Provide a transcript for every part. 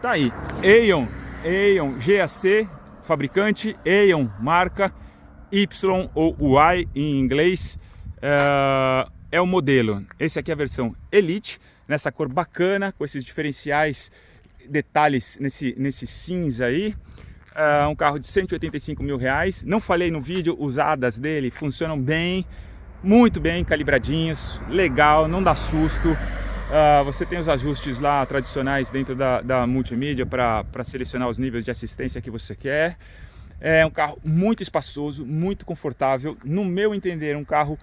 Tá aí, Aeon GAC, fabricante, Aeon marca, Y ou Y em inglês, é o modelo. Esse aqui é a versão Elite, nessa cor bacana, com esses diferenciais, detalhes nesse cinza aí. Um carro de 185 mil reais. Não falei no vídeo, os hadas dele funcionam bem, muito bem calibradinhos, legal, não dá susto. Você tem os ajustes lá tradicionais dentro da multimídia para selecionar os níveis de assistência que você quer. É um carro muito espaçoso, muito confortável. No meu entender, um carro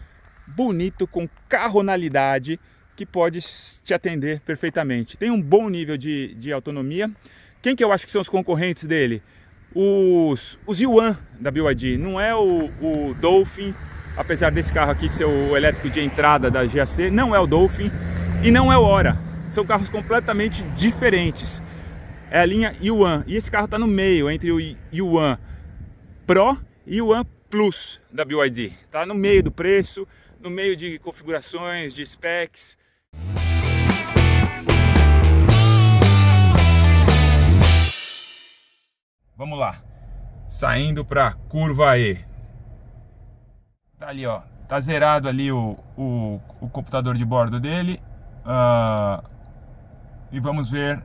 bonito, com carronalidade, que pode te atender perfeitamente. Tem um bom nível de autonomia. Quem que eu acho que são os concorrentes dele? Os Yuan da BYD. Não é o Dolphin, apesar desse carro aqui ser o elétrico de entrada da GAC, não é o Dolphin. E não é o Ora, são carros completamente diferentes. É a linha Yuan, e esse carro está no meio entre o Yuan Pro e o Yuan Plus da BYD. Está no meio do preço, no meio de configurações, de specs. Vamos lá, saindo para curva E. Tá ali, ó, tá zerado ali o computador de bordo dele. E vamos ver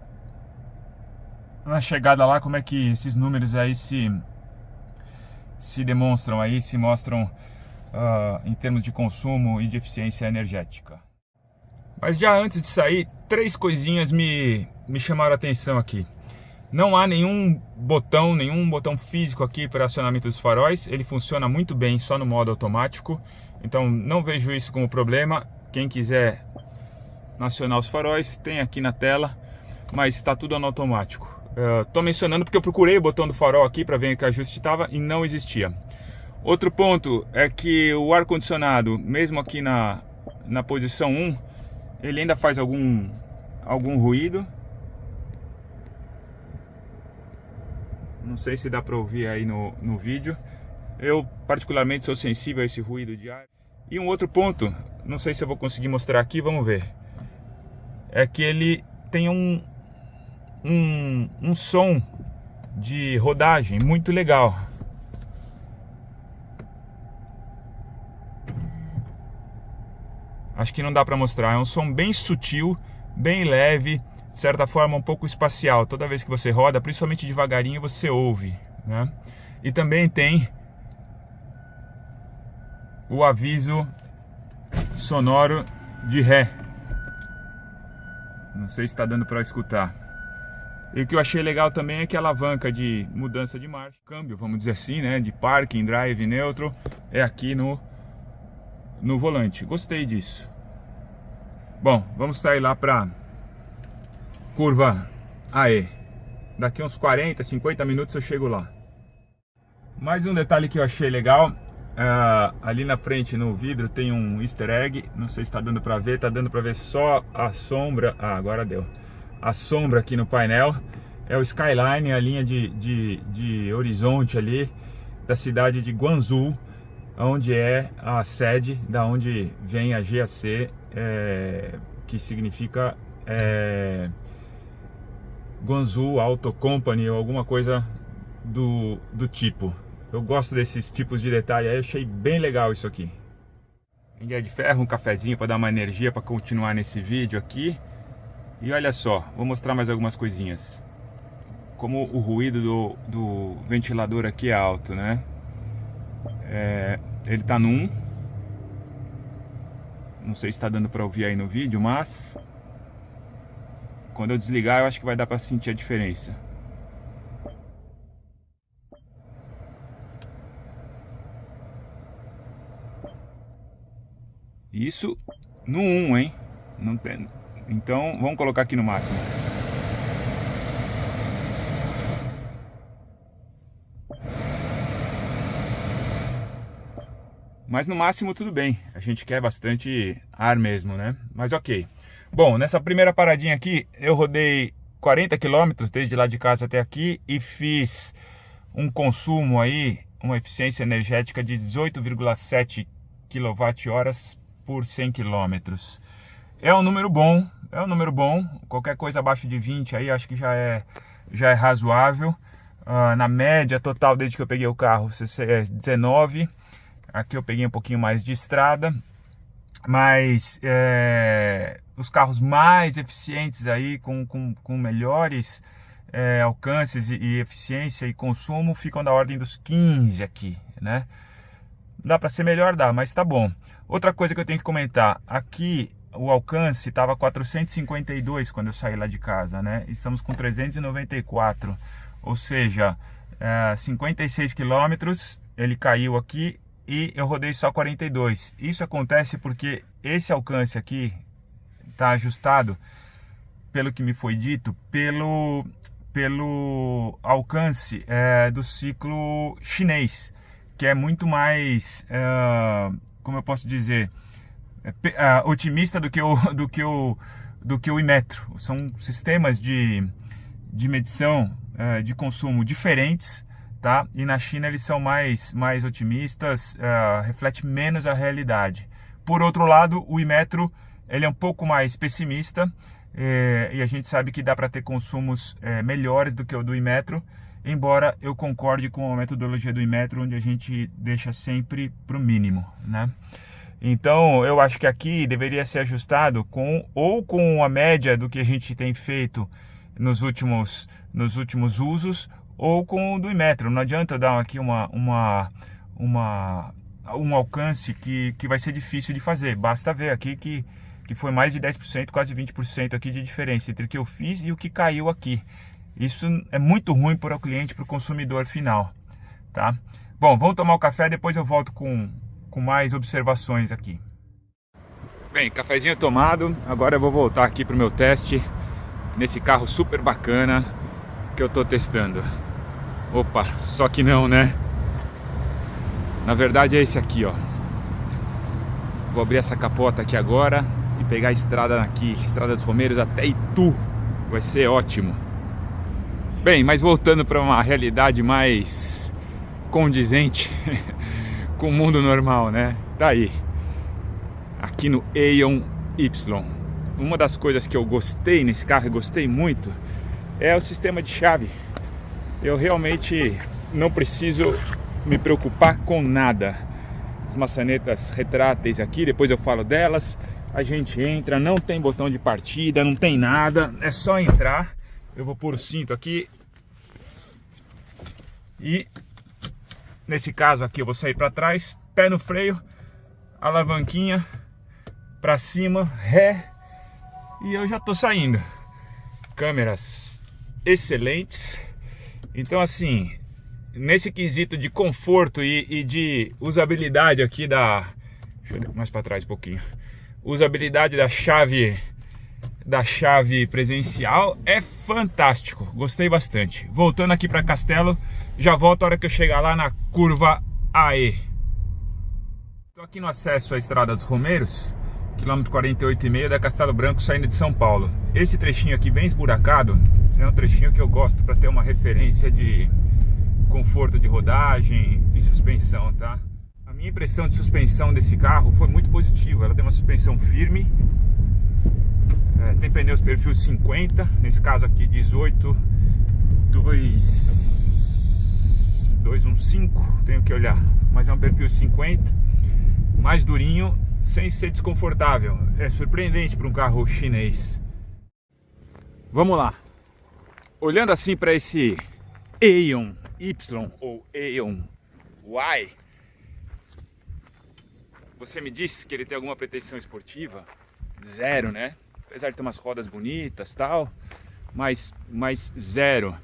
na chegada lá como é que esses números aí se demonstram aí, se mostram em termos de consumo e de eficiência energética. Mas já antes de sair, três coisinhas me chamaram a atenção aqui. Não há nenhum botão físico aqui para acionamento dos faróis. Ele funciona muito bem só no modo automático, então não vejo isso como problema. Quem quiser acionar os faróis, tem aqui na tela, mas está tudo no automático. Estou mencionando porque eu procurei o botão do farol aqui para ver em que ajuste estava e não existia. Outro ponto é que o ar-condicionado, mesmo aqui na posição 1, ele ainda faz algum ruído. Não sei se dá para ouvir aí no vídeo. Eu particularmente sou sensível a esse ruído de ar. E um outro ponto, não sei se eu vou conseguir mostrar aqui, vamos ver. É que ele tem um som de rodagem muito legal. Acho que não dá para mostrar. É um som bem sutil, bem leve, de certa forma um pouco espacial. Toda vez que você roda, principalmente devagarinho, você ouve, né? E também tem o aviso sonoro de ré. Não sei se está dando para escutar. E o que eu achei legal também é que a alavanca de mudança de marcha, câmbio, vamos dizer assim, né, de parking, drive, neutro, é aqui no volante. Gostei disso. Bom, vamos sair lá para curva AE. Daqui uns 40, 50 minutos eu chego lá. Mais um detalhe que eu achei legal. Ali na frente no vidro tem um easter egg. Não sei se está dando para ver. Está dando para ver só a sombra. Agora deu. A sombra aqui no painel é o skyline, a linha de horizonte ali da cidade de Guangzhou, onde é a sede da onde vem a GAC, que significa Guangzhou Auto Company ou alguma coisa do tipo. Eu gosto desses tipos de detalhe aí, achei bem legal isso aqui. Em dia de ferro, um cafezinho para dar uma energia para continuar nesse vídeo aqui. E olha só, vou mostrar mais algumas coisinhas. Como o ruído do ventilador aqui é alto, né? Ele tá no 1. Não sei se está dando para ouvir aí no vídeo, mas quando eu desligar eu acho que vai dar para sentir a diferença. Isso no 1, hein? Não tem. Então vamos colocar aqui no máximo. Mas no máximo tudo bem. A gente quer bastante ar mesmo, né? Mas ok. Bom, nessa primeira paradinha aqui eu rodei 40 km desde lá de casa até aqui e fiz um consumo aí, uma eficiência energética de 18,7 kWh por 100 km. É um número bom, é um número bom. Qualquer coisa abaixo de 20 aí acho que já é razoável. Na média total desde que eu peguei o carro é 19. Aqui eu peguei um pouquinho mais de estrada, mas os carros mais eficientes aí com melhores alcances e eficiência e consumo ficam da ordem dos 15 aqui, né? Dá para ser melhor, dá, mas tá bom. Outra coisa que eu tenho que comentar, aqui o alcance estava 452 quando eu saí lá de casa, né? Estamos com 394, ou seja, 56 quilômetros ele caiu aqui e eu rodei só 42. Isso acontece porque esse alcance aqui está ajustado, pelo que me foi dito, pelo alcance do ciclo chinês, que é muito mais, como eu posso dizer, otimista do que o Inmetro. São sistemas de medição de consumo diferentes, tá? E na China eles são mais otimistas, reflete menos a realidade. Por outro lado, o Inmetro ele é um pouco mais pessimista, e a gente sabe que dá para ter consumos melhores do que o do Inmetro, embora eu concorde com a metodologia do Inmetro, onde a gente deixa sempre para o mínimo, né? Então eu acho que aqui deveria ser ajustado com a média do que a gente tem feito nos últimos usos, ou com o do Inmetro. Não adianta dar aqui um alcance que vai ser difícil de fazer. Basta ver aqui que foi mais de 10%, quase 20% aqui de diferença entre o que eu fiz e o que caiu aqui. Isso é muito ruim para o cliente, para o consumidor final, tá? Bom, vamos tomar o café, depois eu volto com mais observações aqui. Bem, cafezinho tomado, agora eu vou voltar aqui para o meu teste nesse carro super bacana que eu tô testando. Opa, só que não, né? Na verdade é esse aqui, ó. Vou abrir essa capota aqui agora e pegar a estrada aqui, Estrada dos Romeiros até Itu. Vai ser ótimo. Bem, mas voltando para uma realidade mais condizente com o mundo normal, né? Tá aí, aqui no Aeon Y. Uma das coisas que eu gostei nesse carro, e gostei muito, é o sistema de chave. Eu realmente não preciso me preocupar com nada. As maçanetas retráteis aqui, depois eu falo delas. A gente entra, não tem botão de partida, não tem nada, é só entrar. Eu vou pôr o cinto aqui e nesse caso aqui eu vou sair para trás, pé no freio, alavanquinha para cima, ré, e eu já tô saindo. Câmeras excelentes. Então assim, nesse quesito de conforto e de usabilidade aqui deixa eu ir mais para trás um pouquinho. Usabilidade da chave presencial é fantástico, gostei bastante. Voltando aqui para Castelo, já volto a hora que eu chegar lá na curva AE. Estou aqui no acesso à Estrada dos Romeiros, quilômetro 48,5 da Castelo Branco, saindo de São Paulo. Esse trechinho aqui bem esburacado é um trechinho que eu gosto para ter uma referência de conforto de rodagem e suspensão, tá? A minha impressão de suspensão desse carro foi muito positiva. Ela tem uma suspensão firme, tem pneus perfil 50, nesse caso aqui 18 215, tenho que olhar, mas é um perfil 50, mais durinho, sem ser desconfortável. É surpreendente para um carro chinês. Vamos lá. Olhando assim para esse Aeon Y ou Aeon Y, você me disse que ele tem alguma pretensão esportiva? Zero, né? Apesar de ter umas rodas bonitas, tal, mas zero.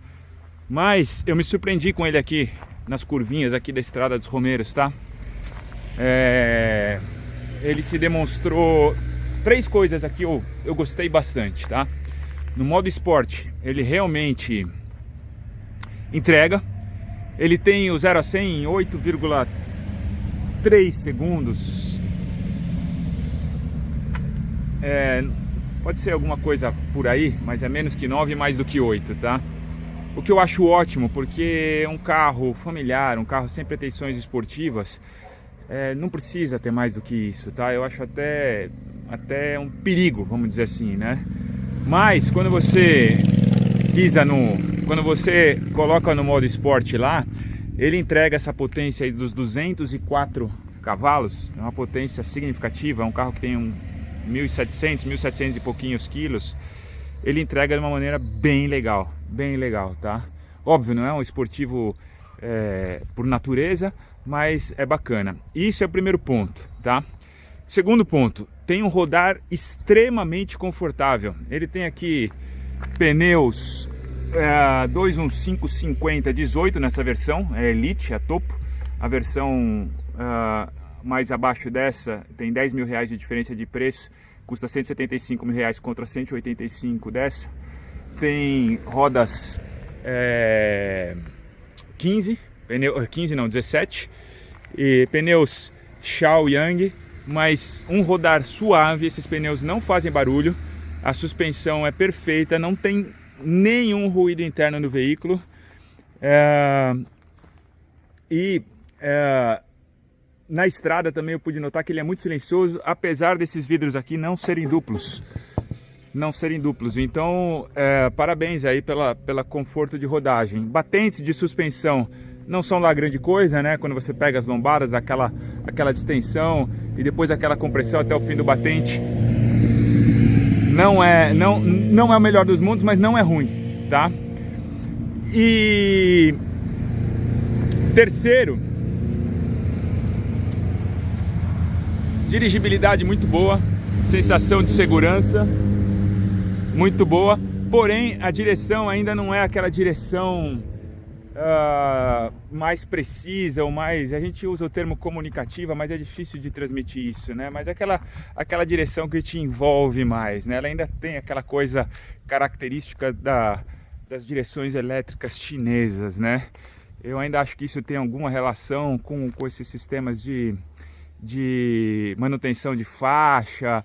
Mas eu me surpreendi com ele aqui nas curvinhas aqui da Estrada dos Romeiros, tá? Ele se demonstrou três coisas aqui, eu gostei bastante, tá? No modo esporte, ele realmente entrega. Ele tem o 0 a 100 em 8,3 segundos. Pode ser alguma coisa por aí, mas é menos que 9 e mais do que 8, tá? O que eu acho ótimo, porque é um carro familiar, um carro sem pretensões esportivas, não precisa ter mais do que isso, tá? Eu acho até até um perigo, vamos dizer assim, né? Mas quando você quando você coloca no modo esporte lá, ele entrega essa potência aí dos 204 cavalos, é uma potência significativa, é um carro que tem 1.700 e pouquinhos quilos. Ele entrega de uma maneira bem legal, tá? Óbvio, não é um esportivo por natureza, mas é bacana. Isso é o primeiro ponto, tá? Segundo ponto, tem um rodar extremamente confortável. Ele tem aqui pneus 215/50 18 nessa versão, é Elite, é topo. A versão mais abaixo dessa tem 10 mil reais de diferença de preço, custa 175 mil reais contra 185 dessa. Tem rodas 17 e pneus Shaoyang, mas um rodar suave. Esses pneus não fazem barulho, a suspensão é perfeita, não tem nenhum ruído interno no veículo na estrada também eu pude notar que ele é muito silencioso, apesar desses vidros aqui não serem duplos. Então parabéns aí pela conforto de rodagem. Batentes de suspensão não são lá grande coisa, né? Quando você pega as lombadas, aquela distensão e depois aquela compressão até o fim do batente, não é o melhor dos mundos, mas não é ruim, tá? E terceiro, dirigibilidade muito boa, sensação de segurança muito boa, porém a direção ainda não é aquela direção mais precisa, ou mais, a gente usa o termo comunicativa, mas é difícil de transmitir isso, né? Mas aquela direção que te envolve mais, né? Ela ainda tem aquela coisa característica das direções elétricas chinesas, né? Eu ainda acho que isso tem alguma relação com esses sistemas de manutenção de faixa,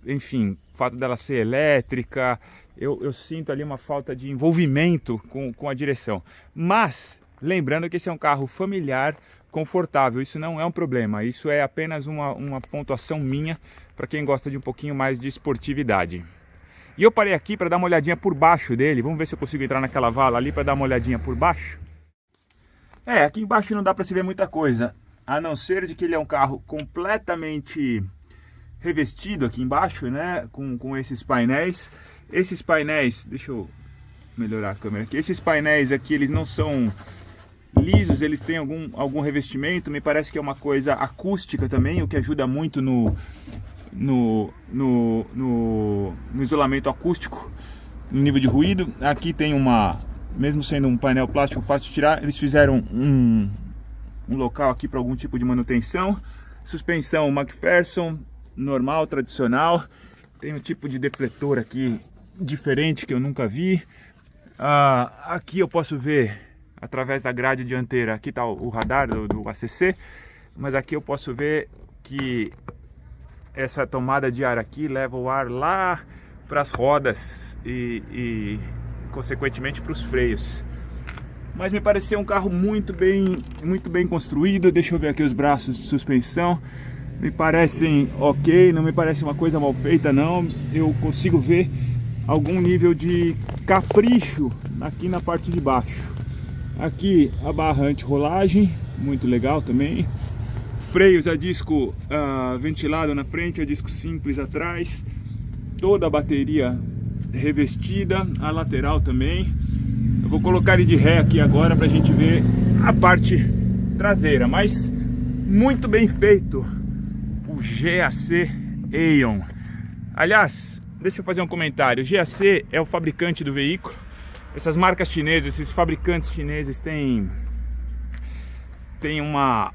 enfim, o fato dela ser elétrica. Eu sinto ali uma falta de envolvimento com a direção. Mas, lembrando que esse é um carro familiar, confortável, isso não é um problema. Isso é apenas uma pontuação minha para quem gosta de um pouquinho mais de esportividade. E eu parei aqui para dar uma olhadinha por baixo dele. Vamos ver se eu consigo entrar naquela vala ali para dar uma olhadinha por baixo. Aqui embaixo não dá para se ver muita coisa, a não ser de que ele é um carro completamente revestido aqui embaixo, né? Com esses painéis. Esses painéis, deixa eu melhorar a câmera aqui. Esses painéis aqui, eles não são lisos, eles têm algum revestimento. Me parece que é uma coisa acústica também, o que ajuda muito no isolamento acústico, no nível de ruído. Aqui tem mesmo sendo um painel plástico fácil de tirar, eles fizeram um local aqui para algum tipo de manutenção. Suspensão McPherson, normal, tradicional. Tem um tipo de defletor aqui diferente que eu nunca vi. Aqui eu posso ver através da grade dianteira, aqui está o radar do ACC, mas aqui eu posso ver que essa tomada de ar aqui leva o ar lá para as rodas e consequentemente para os freios. Mas me pareceu um carro muito bem construído. Deixa eu ver aqui os braços de suspensão. Me parecem ok, não me parece uma coisa mal feita não. Eu consigo ver algum nível de capricho aqui na parte de baixo. Aqui a barra anti-rolagem, muito legal também. Freios a disco ventilado na frente, a disco simples atrás. Toda a bateria revestida, a lateral também. Eu vou colocar ele de ré aqui agora para a gente ver a parte traseira, mas muito bem feito o GAC Aeon. Aliás, deixa eu fazer um comentário. O GAC é o fabricante do veículo. Essas marcas chinesas, esses fabricantes chineses têm uma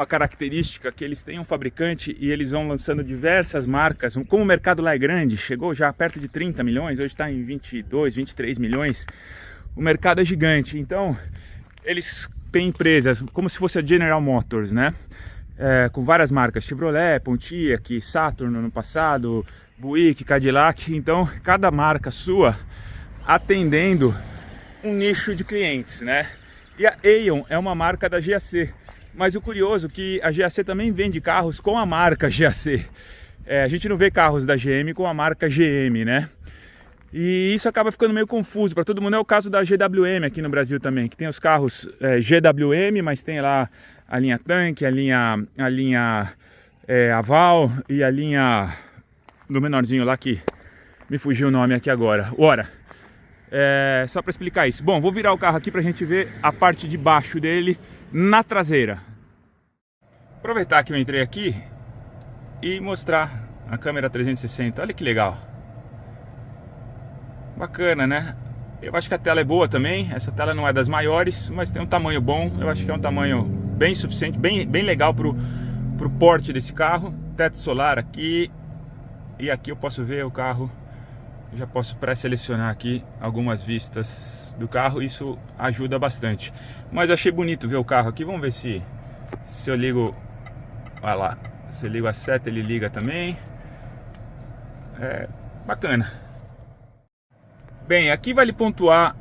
característica que eles têm um fabricante e eles vão lançando diversas marcas. Como o mercado lá é grande, chegou já perto de 30 milhões, hoje está em 22, 23 milhões. O mercado é gigante, então eles têm empresas como se fosse a General Motors, né? Com várias marcas, Chevrolet, Pontiac, Saturn no passado, Buick, Cadillac. Então cada marca sua atendendo um nicho de clientes, né? E a Aeon é uma marca da GAC. Mas o curioso é que a GAC também vende carros com a marca GAC. A gente não vê carros da GM com a marca GM, né? E isso acaba ficando meio confuso para todo mundo. É o caso da GWM aqui no Brasil também, que tem os carros GWM, mas tem lá a linha Tanque, a linha Aval e a linha do menorzinho lá que me fugiu o nome aqui agora. Ora, só para explicar isso. Bom, vou virar o carro aqui para a gente ver a parte de baixo dele na traseira. Aproveitar que eu entrei aqui e mostrar a câmera 360. Olha que legal. Bacana, né? Eu acho que a tela é boa também. Essa tela não é das maiores, mas tem um tamanho bom. Eu acho que é um tamanho bem suficiente, bem legal pro porte desse carro. Teto solar aqui. E aqui eu posso ver o carro. Eu já posso pré-selecionar aqui algumas vistas do carro. Isso ajuda bastante. Mas eu achei bonito ver o carro aqui. Vamos ver se eu ligo. Olha lá. Se eu ligo a seta, ele liga também. Bacana. Bem, aqui vale pontuar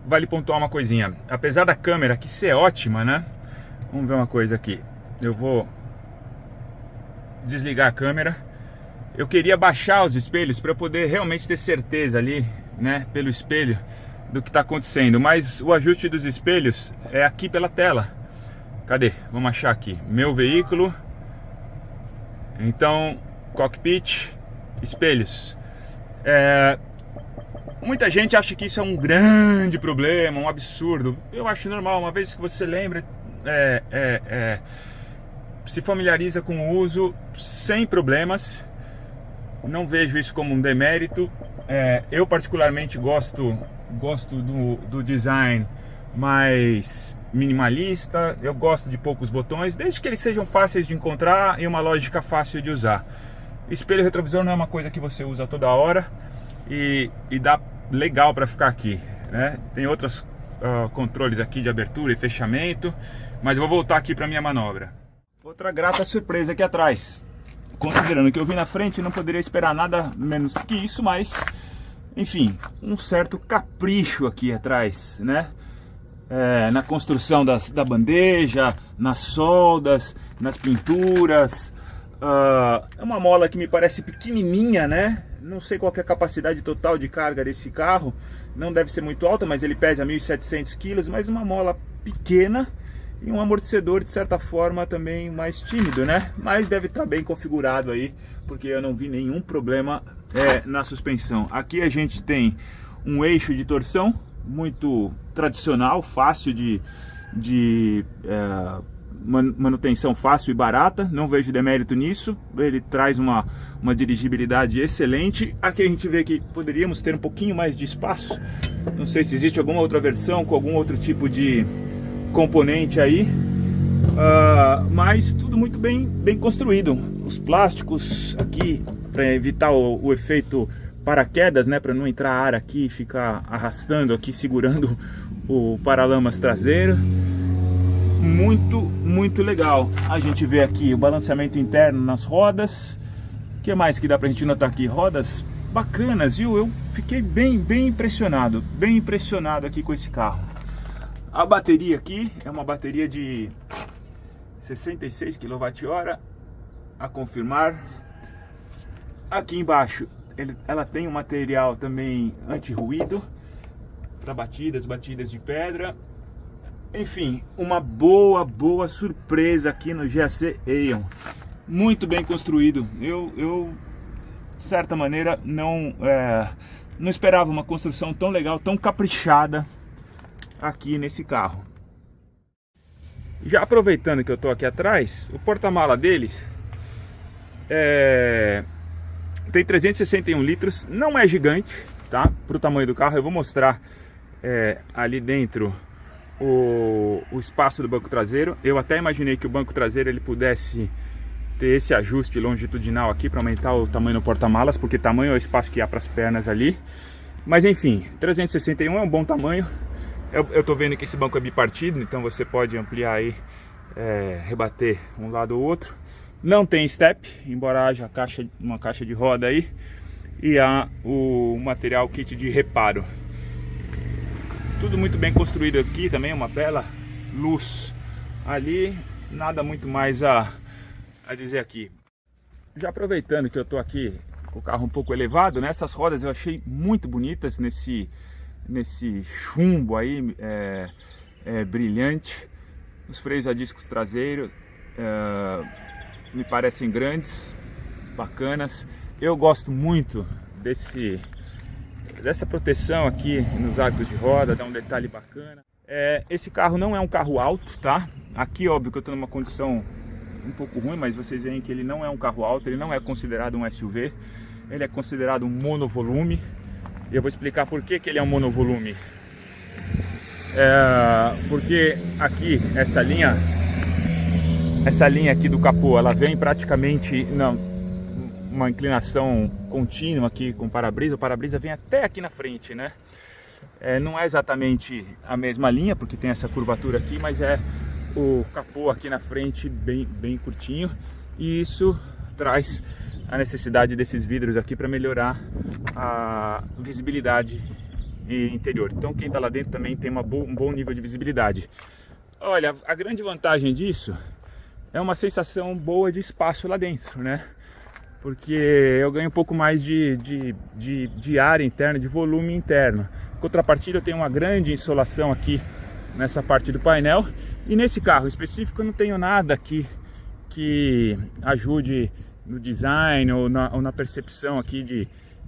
uma coisinha. Apesar da câmera aqui ser ótima, né? Vamos ver uma coisa aqui. Eu vou desligar a câmera. Eu queria baixar os espelhos para eu poder realmente ter certeza ali, né, pelo espelho, do que está acontecendo. Mas o ajuste dos espelhos é aqui pela tela. Cadê? Vamos achar aqui. Meu veículo. Então, cockpit, espelhos. Muita gente acha que isso é um grande problema, um absurdo. Eu acho normal, uma vez que você lembra, se familiariza com o uso sem problemas. Não vejo isso como um demérito. Eu particularmente gosto do design mais minimalista. Eu gosto de poucos botões, desde que eles sejam fáceis de encontrar e uma lógica fácil de usar. Espelho retrovisor não é uma coisa que você usa toda hora e dá legal para ficar aqui, né? Tem outros controles aqui de abertura e fechamento, mas eu vou voltar aqui para minha manobra. Outra grata surpresa aqui atrás. Considerando que eu vi na frente, não poderia esperar nada menos que isso, mas enfim, um certo capricho aqui atrás, né? Na construção da bandeja, nas soldas, nas pinturas. É uma mola que me parece pequenininha, né? Não sei qual que é a capacidade total de carga desse carro. Não deve ser muito alta, mas ele pesa 1.700 kg, mas uma mola pequena. E um amortecedor de certa forma também mais tímido, né? Mas deve estar bem configurado aí, porque eu não vi nenhum problema na suspensão. Aqui a gente tem um eixo de torção muito tradicional, fácil de manutenção fácil e barata. Não vejo demérito nisso. Ele traz uma dirigibilidade excelente. Aqui a gente vê que poderíamos ter um pouquinho mais de espaço. Não sei se existe alguma outra versão com algum outro tipo de componente aí, mas tudo muito bem construído. Os plásticos aqui para evitar o efeito paraquedas, né, para não entrar ar aqui e ficar arrastando aqui, segurando o paralamas traseiro. Muito legal. A gente vê aqui o balanceamento interno nas rodas. O que mais que dá pra gente notar aqui? Rodas bacanas, viu? Eu fiquei bem impressionado aqui com esse carro. A bateria aqui é uma bateria de 66 kWh, a confirmar. Aqui embaixo ela tem um material também anti-ruído para batidas de pedra. Enfim, uma boa surpresa aqui no GAC Aeon. Muito bem construído. Eu de certa maneira não esperava uma construção tão legal, tão caprichada aqui nesse carro. Já aproveitando que eu tô aqui atrás, o porta-mala deles tem 361 litros, não é gigante, tá? Para o tamanho do carro. Eu vou mostrar ali dentro o espaço do banco traseiro. Eu até imaginei que o banco traseiro ele pudesse ter esse ajuste longitudinal aqui para aumentar o tamanho do porta-malas, porque tamanho é o espaço que há para as pernas ali. Mas enfim, 361 é um bom tamanho. Eu tô vendo que esse banco é bipartido, então você pode ampliar aí, rebater um lado ou outro. Não tem step, embora haja uma caixa de roda aí. E há o material kit de reparo. Tudo muito bem construído aqui também, uma bela luz ali. Nada muito mais a dizer aqui. já aproveitando que eu tô aqui com o carro um pouco elevado, né? Essas rodas eu achei muito bonitas nesse chumbo aí, brilhante. Os freios a discos traseiros me parecem grandes, bacanas. Eu gosto muito dessa proteção aqui nos arcos de roda, dá um detalhe bacana. Esse carro não é um carro alto, tá? Aqui, óbvio que eu estou numa condição um pouco ruim, mas vocês veem que ele não é um carro alto, ele não é considerado um SUV, ele é considerado um monovolume. E eu vou explicar por que ele é um monovolume. Porque aqui, essa linha aqui do capô, ela vem praticamente uma inclinação contínua aqui com o para-brisa vem até aqui na frente, né? Não é exatamente a mesma linha, porque tem essa curvatura aqui, mas é o capô aqui na frente bem curtinho, e isso traz a necessidade desses vidros aqui para melhorar a visibilidade interior. Então quem está lá dentro também tem um bom nível de visibilidade. Olha, a grande vantagem disso é uma sensação boa de espaço lá dentro, né? Porque eu ganho um pouco mais de área interna, de volume interno. Em contrapartida, eu tenho uma grande insolação aqui nessa parte do painel. E nesse carro específico eu não tenho nada aqui que ajude no design ou na percepção aqui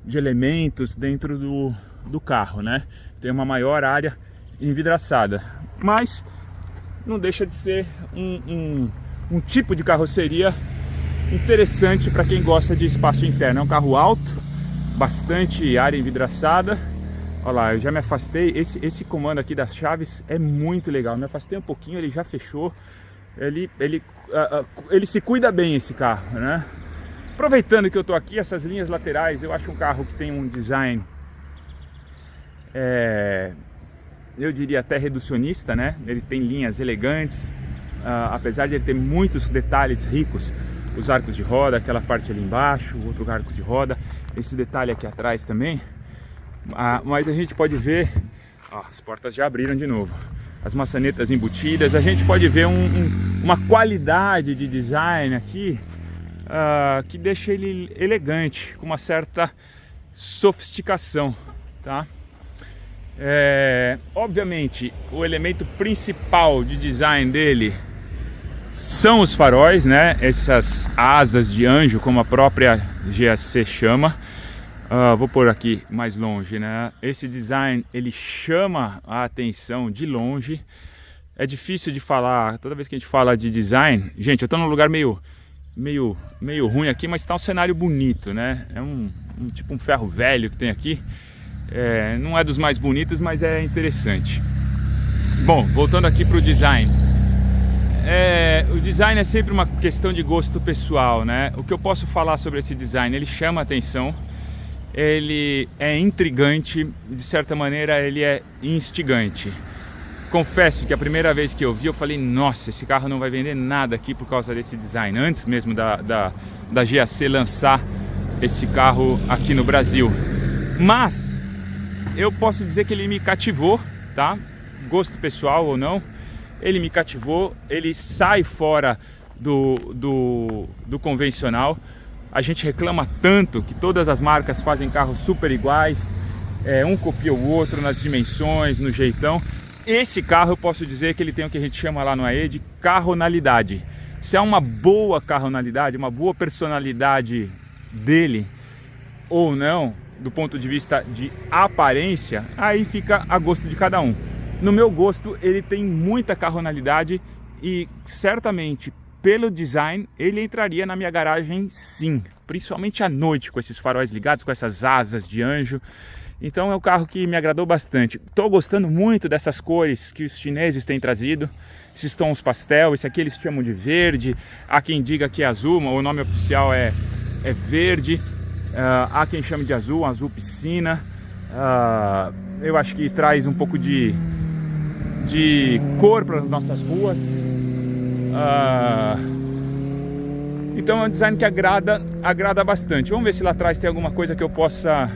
de elementos dentro do carro, né? Tem uma maior área envidraçada, mas não deixa de ser um tipo de carroceria interessante para quem gosta de espaço interno. É um carro alto, bastante área envidraçada. Olha lá, eu já me afastei. Esse comando aqui das chaves é muito legal. Me afastei um pouquinho, ele já fechou. Ele se cuida bem, esse carro, né? Aproveitando que eu tô aqui, essas linhas laterais, eu acho um carro que tem um design, eu diria até reducionista, né? Ele tem linhas elegantes, apesar de ele ter muitos detalhes ricos. Os arcos de roda, aquela parte ali embaixo, outro arco de roda, esse detalhe aqui atrás também. Mas a gente pode ver, as portas já abriram de novo, as maçanetas embutidas. A gente pode ver uma qualidade de design aqui que deixa ele elegante, com uma certa sofisticação, tá? Obviamente, o elemento principal de design dele são os faróis, né? Essas asas de anjo, como a própria GAC chama. Vou pôr aqui mais longe, né? Esse design, ele chama a atenção de longe. É difícil de falar, toda vez que a gente fala de design... Gente, eu tô num lugar meio ruim aqui, mas tá um cenário bonito, né? É tipo um ferro velho que tem aqui. Não é dos mais bonitos, mas é interessante. Bom, voltando aqui pro design. O design é sempre uma questão de gosto pessoal, né? O que eu posso falar sobre esse design? Ele chama a atenção, ele é intrigante, de certa maneira ele é instigante. Confesso que a primeira vez que eu vi, eu falei, nossa, esse carro não vai vender nada aqui por causa desse design, antes mesmo da GAC lançar esse carro aqui no Brasil. Mas eu posso dizer que ele me cativou, tá? Gosto pessoal ou não, ele me cativou, ele sai fora do convencional. A gente reclama tanto que todas as marcas fazem carros super iguais, um copia o outro nas dimensões, no jeitão. Esse carro eu posso dizer que ele tem o que a gente chama lá no AE de carronalidade. Se é uma boa carronalidade, uma boa personalidade dele ou não, do ponto de vista de aparência, aí fica a gosto de cada um. No meu gosto, ele tem muita carronalidade e certamente pelo design ele entraria na minha garagem sim, principalmente à noite com esses faróis ligados, com essas asas de anjo. Então é um carro que me agradou bastante. Estou gostando muito dessas cores que os chineses têm trazido, esses tons pastel. Esse aqui eles chamam de verde, há quem diga que é azul, o nome oficial é verde. Há quem chame de azul, azul piscina. Eu acho que traz um pouco de cor para as nossas ruas. Então é um design que agrada bastante. Vamos ver se lá atrás tem alguma coisa que eu possa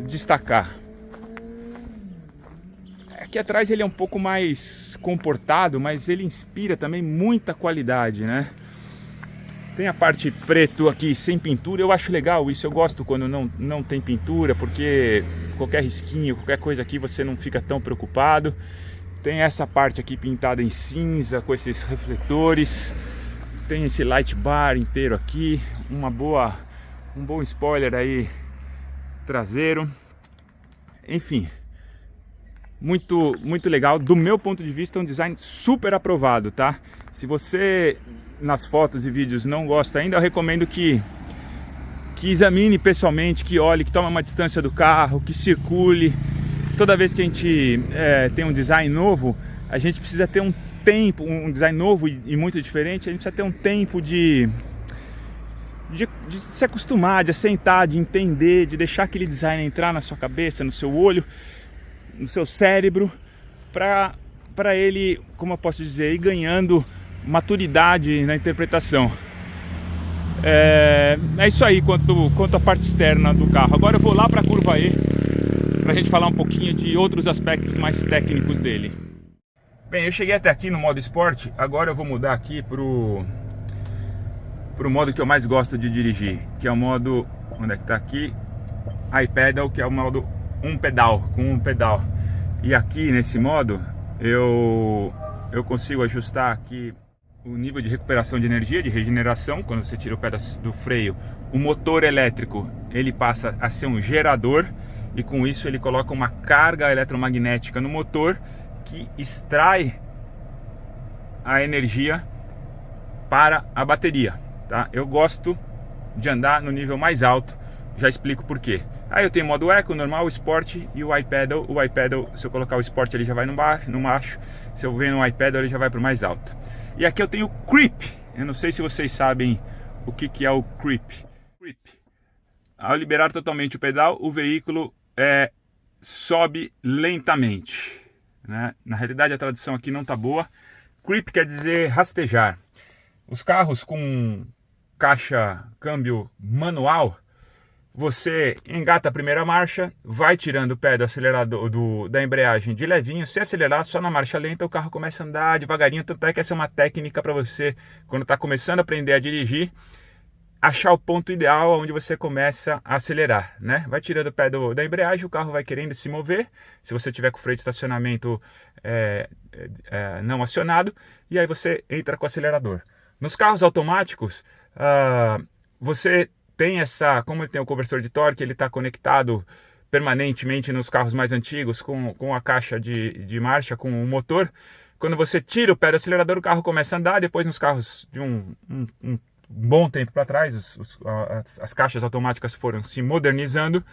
destacar. Aqui atrás ele é um pouco mais comportado, mas ele inspira também muita qualidade, né? Tem a parte preto aqui sem pintura, eu acho legal isso, eu gosto quando não tem pintura, porque qualquer risquinho, qualquer coisa aqui você não fica tão preocupado. Tem essa parte aqui pintada em cinza com esses refletores, tem esse light bar inteiro aqui, um bom spoiler aí traseiro, enfim, muito legal. Do meu ponto de vista, é um design super aprovado, tá? Se você nas fotos e vídeos não gosta ainda, eu recomendo que examine pessoalmente, que olhe, que tome uma distância do carro, que circule. Toda vez que a gente tem um design novo, a gente precisa ter um tempo, um design novo e muito diferente, a gente precisa ter um tempo de se acostumar, de assentar, de entender, de deixar aquele design entrar na sua cabeça, no seu olho, no seu cérebro, para ele, como eu posso dizer, ir ganhando maturidade na interpretação. É isso aí quanto à parte externa do carro. Agora eu vou lá para a curva E para a gente falar um pouquinho de outros aspectos mais técnicos dele. Bem, eu cheguei até aqui no modo esporte, agora eu vou mudar aqui pro modo que eu mais gosto de dirigir, que é o modo, onde é que tá aqui? iPedal, que é o modo com um pedal. E aqui nesse modo eu consigo ajustar aqui o nível de recuperação de energia, de regeneração. Quando você tira o pé do freio, o motor elétrico ele passa a ser um gerador, e com isso ele coloca uma carga eletromagnética no motor que extrai a energia para a bateria, tá? Eu gosto de andar no nível mais alto, já explico por quê. Aí eu tenho modo Eco, normal, Sport e o iPedal. O iPedal, se eu colocar o Sport, ele já vai no baixo. Se eu ver no iPedal, ele já vai para o mais alto. E aqui eu tenho o Creep. Eu não sei se vocês sabem o que é o Creep. Ao liberar totalmente o pedal, o veículo sobe lentamente, né? Na realidade a tradução aqui não tá boa. Creep quer dizer rastejar. Os carros com caixa câmbio manual, você engata a primeira marcha, vai tirando o pé do acelerador da embreagem de levinho. Se acelerar só na marcha lenta, o carro começa a andar devagarinho. Tanto é que essa é uma técnica para você, quando está começando a aprender a dirigir, achar o ponto ideal onde você começa a acelerar, né? Vai tirando o pé da embreagem, o carro vai querendo se mover. Se você tiver com o freio de estacionamento não acionado, e aí você entra com o acelerador. Nos carros automáticos, você tem como ele tem o conversor de torque, ele está conectado permanentemente nos carros mais antigos com a caixa de marcha, com o motor. Quando você tira o pé do acelerador, o carro começa a andar. Depois, nos carros de um bom tempo para trás, as caixas automáticas foram se modernizando.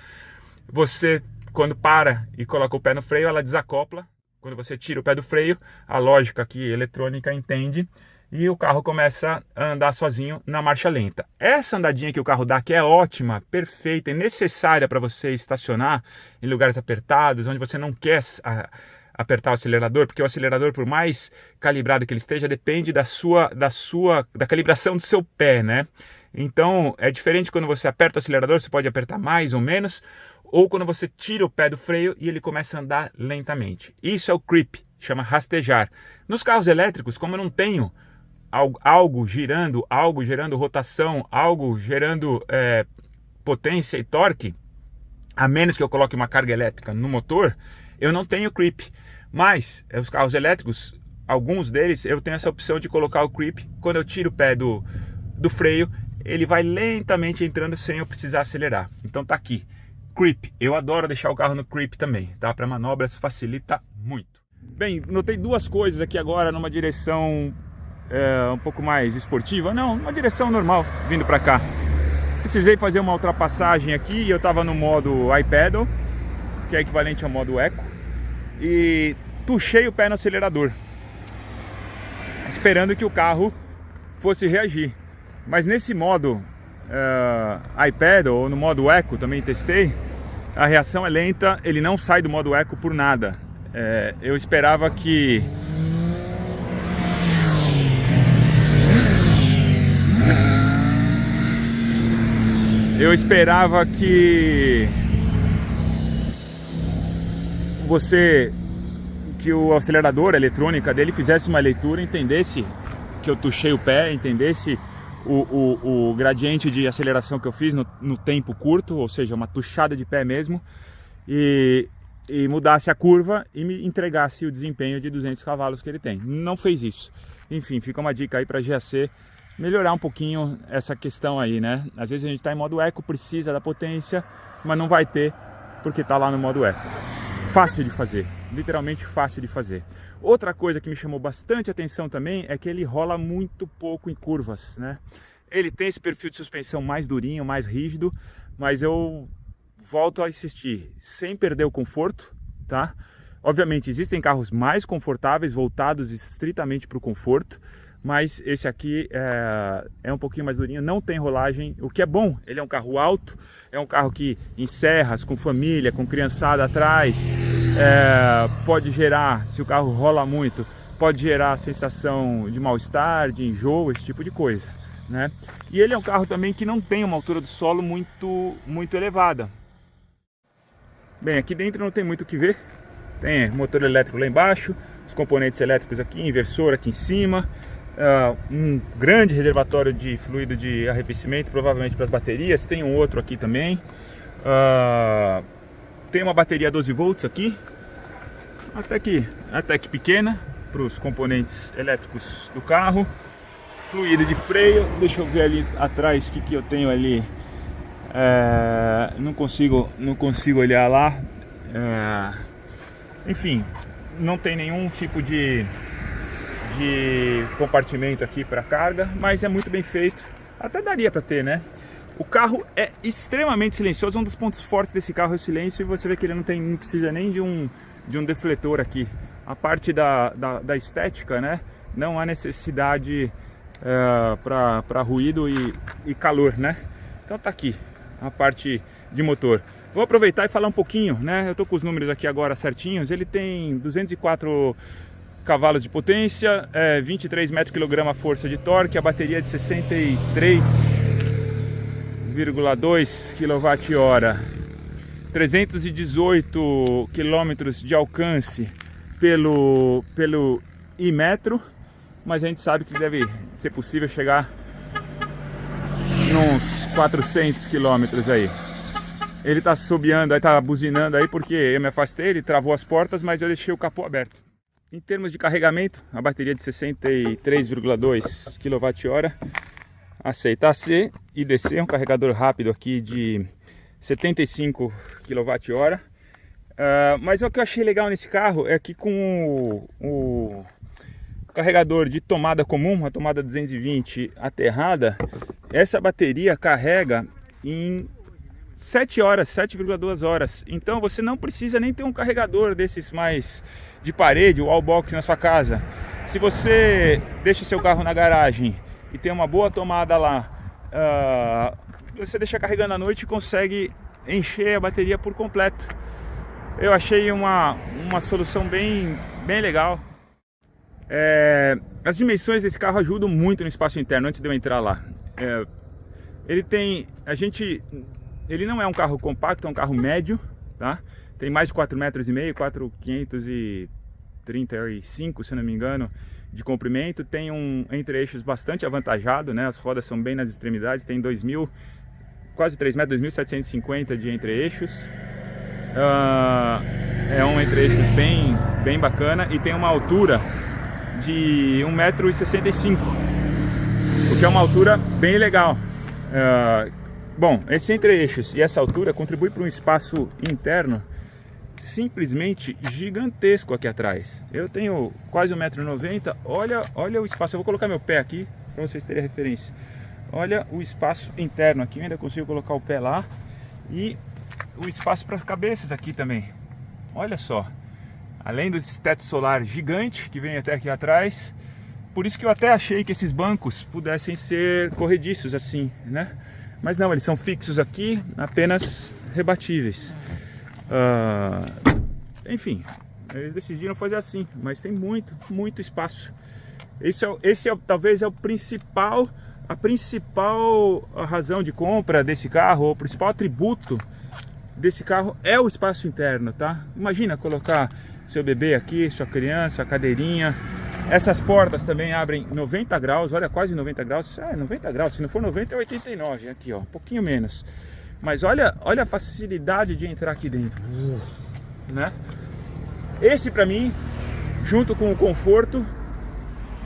Você, quando para e coloca o pé no freio, ela desacopla. Quando você tira o pé do freio, a lógica aqui eletrônica entende e o carro começa a andar sozinho na marcha lenta. Essa andadinha que o carro dá, que é ótima, perfeita e necessária para você estacionar em lugares apertados, onde você não quer apertar o acelerador, porque o acelerador, por mais calibrado que ele esteja, depende da calibração do seu pé, né? Então é diferente quando você aperta o acelerador, você pode apertar mais ou menos, ou quando você tira o pé do freio e ele começa a andar lentamente. Isso é o creep, chama rastejar. Nos carros elétricos, como eu não tenho algo gerando rotação, algo gerando potência e torque, a menos que eu coloque uma carga elétrica no motor, eu não tenho creep. Mas os carros elétricos, alguns deles, eu tenho essa opção de colocar o creep. Quando eu tiro o pé do freio, ele vai lentamente entrando sem eu precisar acelerar. Então tá aqui, creep. Eu adoro deixar o carro no creep também, tá? Para manobras facilita muito. Bem, notei duas coisas aqui agora numa direção um pouco mais esportiva. Não, uma direção normal, vindo para cá. Precisei fazer uma ultrapassagem aqui e eu estava no modo iPedal, que é equivalente ao modo Eco, e tuchei o pé no acelerador, esperando que o carro fosse reagir. Mas nesse modo iPedal, ou no modo Eco, também testei, a reação é lenta, ele não sai do modo Eco por nada. Eu esperava que que o acelerador, a eletrônica dele, fizesse uma leitura, entendesse que eu tuchei o pé, entendesse o gradiente de aceleração que eu fiz no tempo curto, ou seja, uma tuchada de pé mesmo, e mudasse a curva e me entregasse o desempenho de 200 cavalos que ele tem. Não fez isso. Enfim, fica uma dica aí para GAC melhorar um pouquinho essa questão aí, né? Às vezes a gente está em modo eco, precisa da potência, mas não vai ter porque está lá no modo eco. Fácil de fazer, literalmente fácil de fazer. Outra coisa que me chamou bastante atenção também é que ele rola muito pouco em curvas, né? Ele tem esse perfil de suspensão mais durinho, mais rígido, mas eu volto a insistir, sem perder o conforto, tá? Obviamente existem carros mais confortáveis, voltados estritamente para o conforto, mas esse aqui é um pouquinho mais durinho, não tem rolagem, o que é bom. Ele é um carro alto, é um carro que em serras, com família, com criançada atrás, pode gerar, se o carro rola muito, pode gerar a sensação de mal-estar, de enjoo, esse tipo de coisa, né? E ele é um carro também que não tem uma altura do solo muito elevada. Bem, aqui dentro não tem muito o que ver, tem motor elétrico lá embaixo, os componentes elétricos aqui, inversor aqui em cima, um grande reservatório de fluido de arrefecimento, provavelmente para as baterias, tem um outro aqui também, tem uma bateria 12 volts aqui, até que pequena, para os componentes elétricos do carro, fluido de freio, deixa eu ver ali atrás o que eu tenho ali, não consigo olhar lá, enfim, não tem nenhum tipo de compartimento aqui para carga, mas é muito bem feito, até daria para ter, né? O carro é extremamente silencioso, um dos pontos fortes desse carro é o silêncio, e você vê que ele não precisa nem de um defletor aqui. A parte da estética, né? Não há necessidade para ruído e calor, né? Então tá aqui a parte de motor. Vou aproveitar e falar um pouquinho, né? Eu tô com os números aqui agora certinhos. Ele tem 204 cavalos de potência, 23 metro-quilograma força de torque, a bateria é de 63,2 kWh, 318 km de alcance pelo Imetro, mas a gente sabe que deve ser possível chegar uns 400 km aí. Ele tá assobiando, tá buzinando aí porque eu me afastei, ele travou as portas, mas eu deixei o capô aberto. Em termos de carregamento, a bateria de 63,2 kWh, aceita AC e DC, um carregador rápido aqui de 75 kWh. Mas o que eu achei legal nesse carro é que com o carregador de tomada comum, a tomada 220 aterrada, essa bateria carrega em 7 horas, 7,2 horas. Então você não precisa nem ter um carregador desses mais de parede, wall box na sua casa. Se você deixa seu carro na garagem e tem uma boa tomada lá, você deixa carregando à noite e consegue encher a bateria por completo. Eu achei uma solução bem legal. As dimensões desse carro ajudam muito no espaço interno. Antes de eu entrar lá, ele não é um carro compacto, é um carro médio, tá? Tem mais de 4,5 metros, 4,535, se não me engano, de comprimento. Tem um entre-eixos bastante avantajado, né? As rodas são bem nas extremidades, tem quase 3 metros, 2.750 de entre-eixos. É um entre-eixos bem bacana e tem uma altura de 1,65 m, o que é uma altura bem legal. Bom, esse entre-eixos e essa altura contribui para um espaço interno simplesmente gigantesco aqui atrás. Eu tenho quase 1,90 m, olha o espaço. Eu vou colocar meu pé aqui para vocês terem a referência. Olha o espaço interno aqui, eu ainda consigo colocar o pé lá, e o espaço para as cabeças aqui também. Olha só, além desse teto solar gigante que vem até aqui atrás. Por isso que eu até achei que esses bancos pudessem ser corrediços assim, né? Mas não, eles são fixos aqui, apenas rebatíveis. Enfim, eles decidiram fazer assim, mas tem muito espaço. Talvez é a principal razão de compra desse carro, o principal atributo desse carro é o espaço interno, tá? Imagina colocar seu bebê aqui, sua criança, a cadeirinha, Essas portas também abrem 90 graus, olha, quase 90 graus. 90 graus, se não for 90 é 89, aqui ó, um pouquinho menos. Mas olha a facilidade de entrar aqui dentro, né? Esse para mim, junto com o conforto,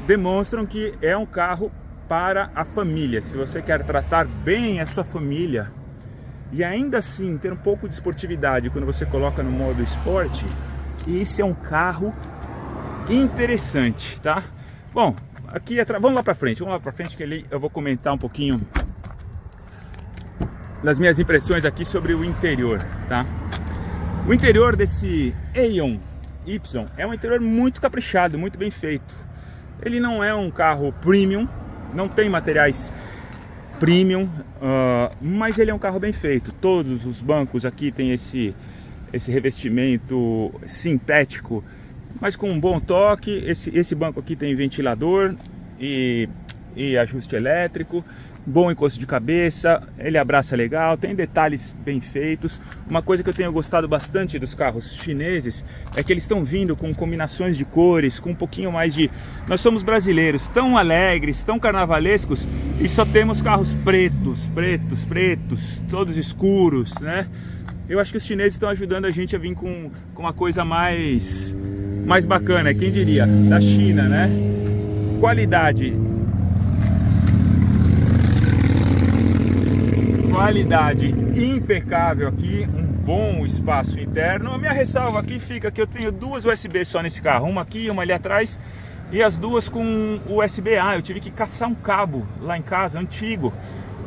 demonstram que é um carro para a família. Se você quer tratar bem a sua família e ainda assim ter um pouco de esportividade quando você coloca no modo esporte, esse é um carro interessante, tá? Bom, aqui vamos lá para frente que ali eu vou comentar um pouquinho das minhas impressões aqui sobre o interior, tá? O interior desse Aeon Y é um interior muito caprichado, muito bem feito. Ele não é um carro premium, não tem materiais premium, mas ele é um carro bem feito. Todos os bancos aqui tem esse revestimento sintético, mas com um bom toque. Esse banco aqui tem ventilador e ajuste elétrico, bom encosto de cabeça, ele abraça legal, tem detalhes bem feitos. Uma coisa que eu tenho gostado bastante dos carros chineses é que eles estão vindo com combinações de cores, com um pouquinho mais de... Nós somos brasileiros, tão alegres, tão carnavalescos, e só temos carros pretos, todos escuros, né? Eu acho que os chineses estão ajudando a gente a vir com uma coisa mais bacana, quem diria, da China, né? Qualidade impecável aqui, um bom espaço interno. A minha ressalva aqui fica que eu tenho duas USB só nesse carro, uma aqui e uma ali atrás, e as duas com USB-A. Eu tive que caçar um cabo lá em casa, antigo,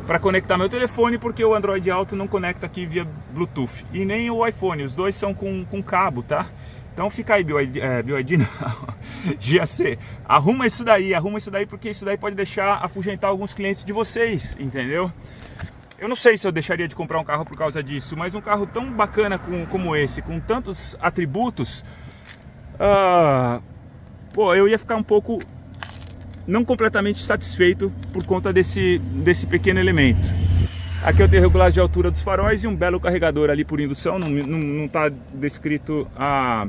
para conectar meu telefone, porque o Android Auto não conecta aqui via Bluetooth, e nem o iPhone, os dois são com cabo, tá? Então fica aí, BYD não, GAC, arruma isso daí, porque isso daí pode afugentar alguns clientes de vocês, entendeu? Eu não sei se eu deixaria de comprar um carro por causa disso, mas um carro tão bacana como esse, com tantos atributos, pô, eu ia ficar um pouco, não completamente satisfeito por conta desse pequeno elemento. Aqui eu tenho regulagem de altura dos faróis e um belo carregador ali por indução, não está descrito a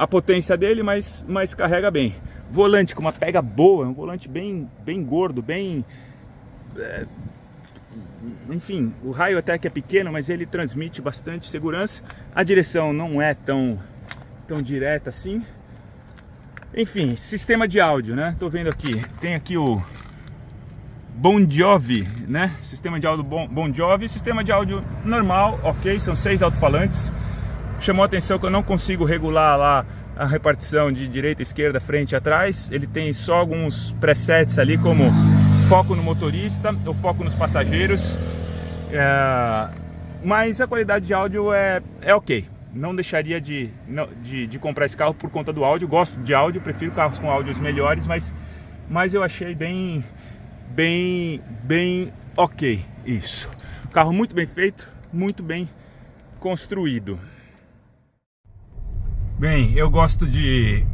potência dele, mas carrega bem. Volante com uma pega boa, um volante bem gordo, bem... enfim, o raio até que é pequeno, mas ele transmite bastante segurança. A direção não é tão direta assim. Enfim, sistema de áudio, né? Tô vendo aqui, tem aqui o Bon Jovi, né? Sistema de áudio Bon Jovi, sistema de áudio normal, ok, são 6 alto-falantes. Chamou a atenção que eu não consigo regular lá a repartição de direita, esquerda, frente e atrás. Ele tem só alguns presets ali, como foco no motorista ou foco nos passageiros, mas a qualidade de áudio é ok. Não deixaria de comprar esse carro por conta do áudio. Gosto de áudio, prefiro carros com áudios melhores, mas eu achei bem ok isso. Carro muito bem feito, muito bem construído. Bem, eu gosto de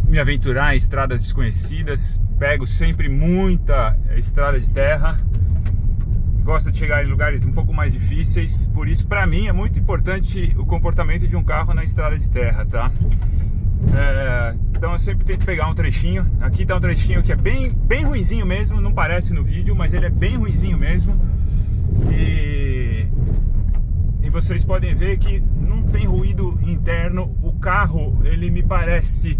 me aventurar em estradas desconhecidas, pego sempre muita estrada de terra, gosto de chegar em lugares um pouco mais difíceis, por isso para mim é muito importante o comportamento de um carro na estrada de terra, tá? Então eu sempre tento pegar um trechinho. Aqui tá um trechinho que é bem ruinzinho mesmo, não parece no vídeo, mas ele é bem ruinzinho mesmo, e vocês podem ver que não tem ruído interno. O carro, ele me parece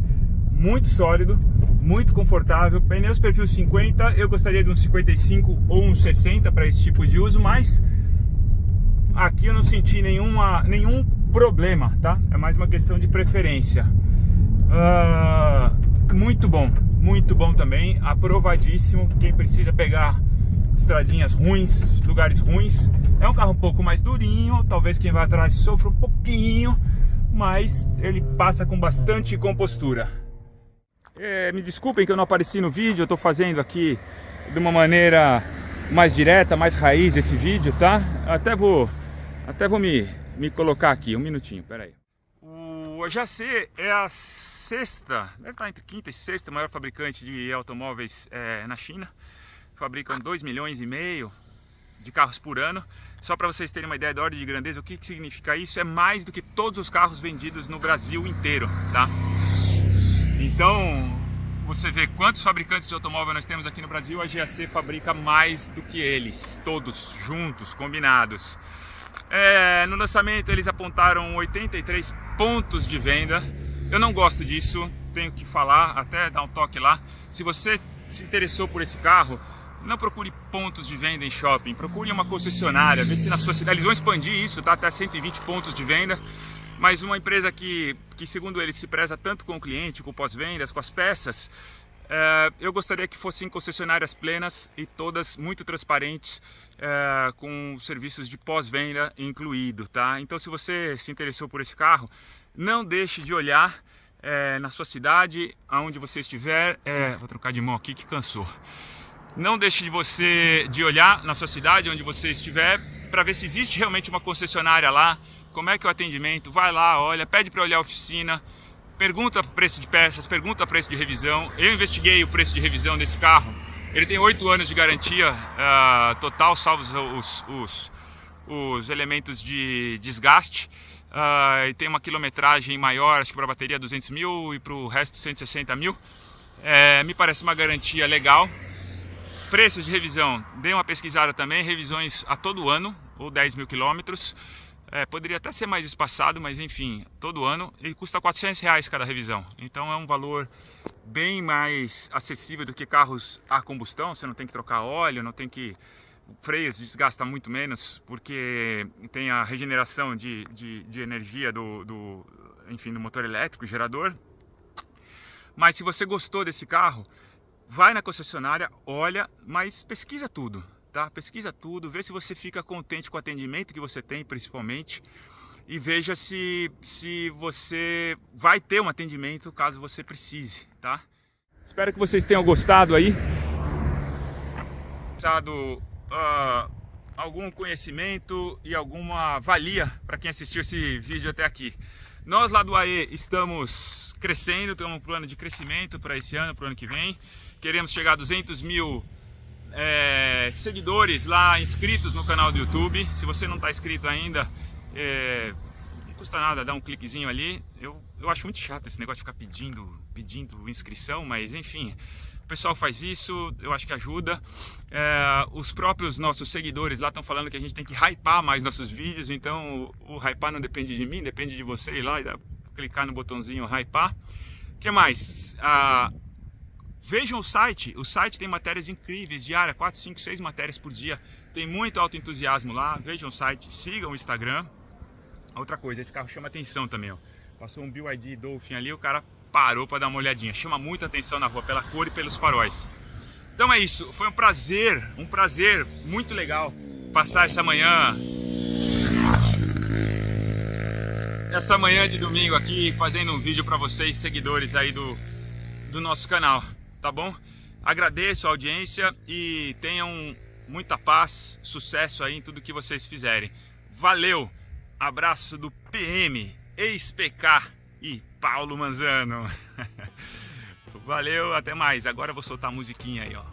muito sólido, muito confortável. Pneus perfil 50, eu gostaria de um 55 ou um 60 para esse tipo de uso, mas aqui eu não senti nenhum problema, tá? É mais uma questão de preferência. Muito bom também, aprovadíssimo. Quem precisa pegar estradinhas ruins, lugares ruins, é um carro um pouco mais durinho, talvez quem vai atrás sofra um pouquinho, mas ele passa com bastante compostura. Me desculpem que eu não apareci no vídeo, eu estou fazendo aqui de uma maneira mais direta, mais raiz esse vídeo, tá? Até vou me colocar aqui, um minutinho, peraí. O GAC é a sexta, deve estar entre quinta e sexta maior fabricante de automóveis na China. Fabricam 2,5 milhões de carros por ano. Só para vocês terem uma ideia da ordem de grandeza, o que significa isso? É mais do que todos os carros vendidos no Brasil inteiro, tá? Então, você vê quantos fabricantes de automóvel nós temos aqui no Brasil, a GAC fabrica mais do que eles, todos juntos, combinados. No lançamento eles apontaram 83 pontos de venda. Eu não gosto disso, tenho que falar, até dar um toque lá. Se você se interessou por esse carro, não procure pontos de venda em shopping, procure uma concessionária, vê se na sua cidade, eles vão expandir isso, tá? Até 120 pontos de venda. Mas uma empresa que segundo eles se preza tanto com o cliente, com pós-vendas, com as peças, eu gostaria que fossem concessionárias plenas e todas muito transparentes, com serviços de pós-venda incluído, tá? Então, se você se interessou por esse carro, não deixe de olhar na sua cidade, aonde você estiver. Vou trocar de mão aqui que cansou. Não deixe de olhar na sua cidade, onde você estiver, para ver se existe realmente uma concessionária lá. Como é que é o atendimento? Vai lá, olha, pede para olhar a oficina, pergunta o preço de peças, pergunta o preço de revisão. Eu investiguei o preço de revisão desse carro. Ele tem 8 anos de garantia total, salvo os elementos de desgaste. E tem uma quilometragem maior, acho que para a bateria 200 mil e para o resto 160 mil. Me parece uma garantia legal. Preços de revisão, dei uma pesquisada também, revisões a todo ano, ou 10 mil quilômetros. Poderia até ser mais espaçado, mas enfim, todo ano, e custa R$400 cada revisão. Então é um valor bem mais acessível do que carros a combustão. Você não tem que trocar óleo, não tem que... Freios desgasta muito menos, porque tem a regeneração de energia do motor elétrico, gerador. Mas se você gostou desse carro, vai na concessionária, olha, mas pesquisa tudo. Tá? Pesquisa tudo, vê se você fica contente com o atendimento que você tem, principalmente, e veja se você vai ter um atendimento caso você precise, tá? Espero que vocês tenham gostado aí, algum conhecimento e alguma valia para quem assistiu esse vídeo até aqui. Nós lá do AE estamos crescendo, temos um plano de crescimento para esse ano, para o ano que vem. Queremos chegar a 200 mil seguidores lá, inscritos no canal do YouTube. Se você não está inscrito ainda, não custa nada dar um cliquezinho ali. Eu acho muito chato esse negócio de ficar pedindo inscrição, mas enfim, o pessoal faz isso, eu acho que ajuda. Os próprios nossos seguidores lá estão falando que a gente tem que hypar mais nossos vídeos, então o hypar não depende de mim, depende de você ir lá e clicar no botãozinho hypar. O que mais? Vejam o site tem matérias incríveis, diária, 4, 5, 6 matérias por dia, tem muito autoentusiasmo lá. Vejam o site, sigam o Instagram. Outra coisa, esse carro chama atenção também, ó. Passou um BYD Dolphin ali, o cara parou para dar uma olhadinha, chama muita atenção na rua, pela cor e pelos faróis. Então é isso, foi um prazer muito legal passar essa manhã de domingo aqui, fazendo um vídeo para vocês, seguidores aí do nosso canal. Tá bom? Agradeço a audiência e tenham muita paz, sucesso aí em tudo que vocês fizerem. Valeu! Abraço do PM, ex-PK e Paulo Manzano. Valeu, até mais. Agora eu vou soltar a musiquinha aí, ó.